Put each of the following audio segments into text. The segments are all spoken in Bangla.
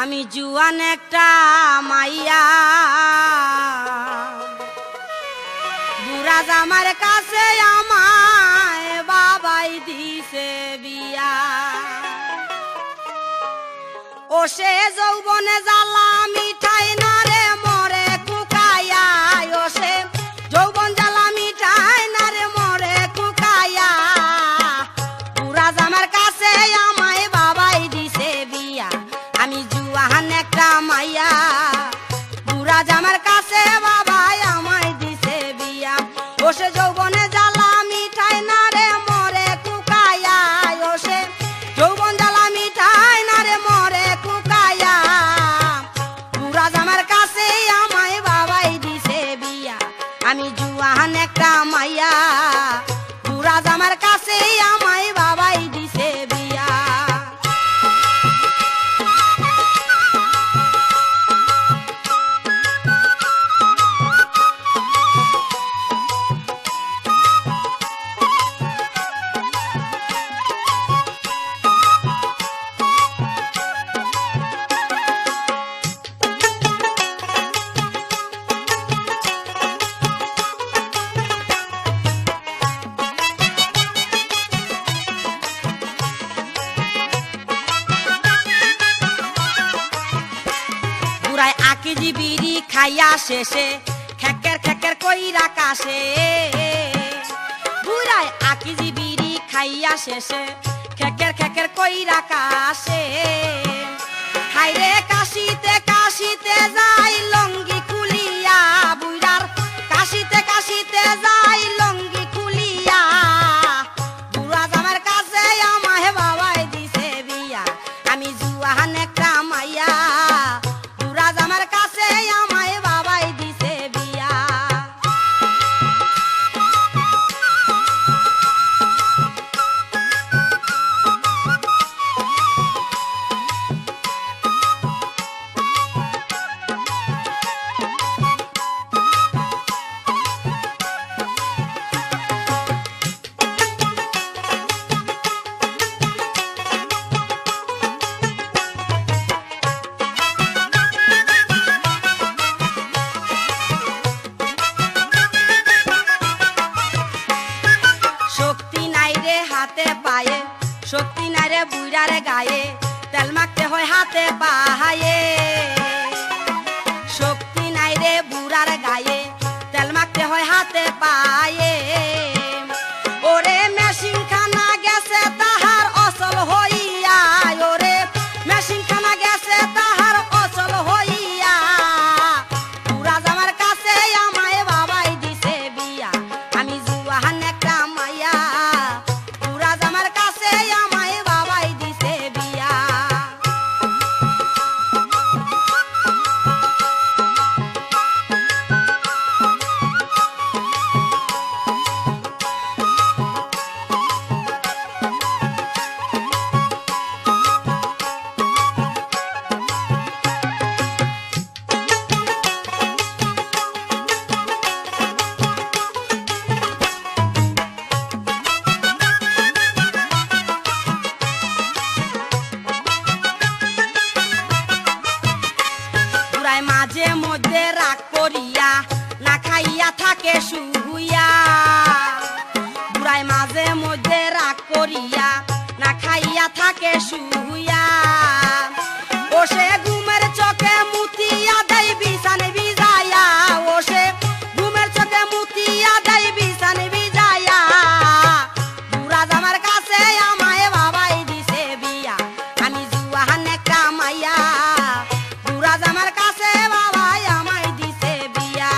আমি জুয়ান একটা মাইয়া বুড়া জামার কাছে আমায় বাবাই দিছে বিয়া। ও সে যৌবনে জ্বালা মিঠাই না রে মরে কুকাইয়া, ও সে যৌবন জ্বালা মিঠাই না রে মরে কুকাইয়া। বুড়া জামার কাছে আমায় বাবাই দিছে বিয়া। আমি জুয়ান একটা মাইয়া বুড়া জামার কাছে বাবাই আমায় দিছে বিয়া। ও সে যৌবনে জ্বালা মিঠাই না রে মরে কুকাইয়া, ও সে যৌবন জ্বালা মিঠাই না রে মরে কুকাইয়া। বুড়া জামার কাছে আমায় বাবাই দিছে বিয়া। আমি জুয়ান একটা মাইয়া বুড়া জামার কাছে আমায় বাবাই দিছে বিয়া। বুড়ায় আকিজি বিড়ি খাইয়া শেষে খেকের খেকের কইরা কাশে। বুড়ায় আকিজি বিড়ি খাইয়া শেষে খেকের খেকের কইরা কাশে। হাইরে কাশিতে কাশিতে যাই লঙ্গি খুলিয়া, বুড়ার কাশিতে কাশিতে যাই লঙ্গি খুলিয়া। বুড়া জামার কাছে আমায় বাবাই দিছে বিয়া। আমি জুয়ান একটা মাইয়া বুড়া জামার কাছে আমায় বাবাই দিছে বিয়া। শক্তি নাই রে হাতে পায়ে, শক্তি নাই রে বুড়ার গায়ে, তেল মাখতে হয় হাতে পায়ে। শক্তি নাই রে বুড়ার গায়ে, তেল মাখতে হয় হাতে পায়ে। ওরে মেশিন খানা গেছে তাহার অচল হইয়া, ওরে মেশিন খানা গেছে তাহার অচল হইয়া। বুড়া জামার কাছে আমায় বাবাই দিছে বিয়া। আমি জুয়ান একটা মাইয়া বুড়া জামার কাছে আমায় বাবাই দিছে বিয়া। বুড়ায় মাঝে মধ্যে রাগ করিয়া না খাইয়া থাকে শুইয়া। বুড়ায় মাঝে মধ্যে রাগ করিয়া না খাইয়া থাকে শুইয়া। ও সে ঘুমের চোখে মুতিয়া দেয় বিছানে ভিজাইয়া, ও সে ঘুমের চোখে মুতিয়া দেয় বিছানে ভিজাইয়া। বুড়া জামার কাছে আমায় বাবাই দিছে বিয়া। আমি জুয়ান একটা মাইয়া বুড়া জামার কাছে বাবাই আমায় দিছে বিয়া।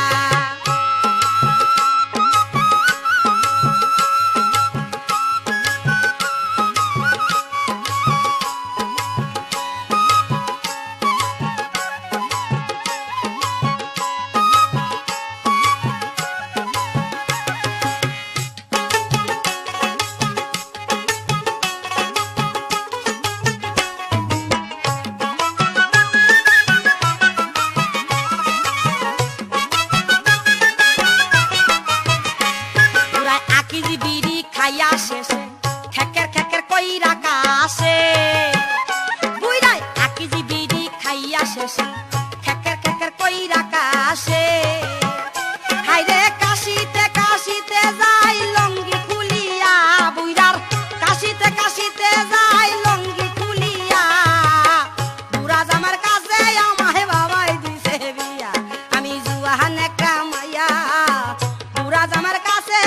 শেষে খেকের খেকের কইরা কাশে হাইরে কাশিতে কাশিতে যাই লঙ্গি খুলিয়া বুইরার কাশিতে কাশিতে যাই লঙ্গি খুলিয়া বুড়া জামার কাছে আমায় বাবাই দিছে বিয়া আমি জুয়ান একটা মাইয়া বুড়া জামার কাছে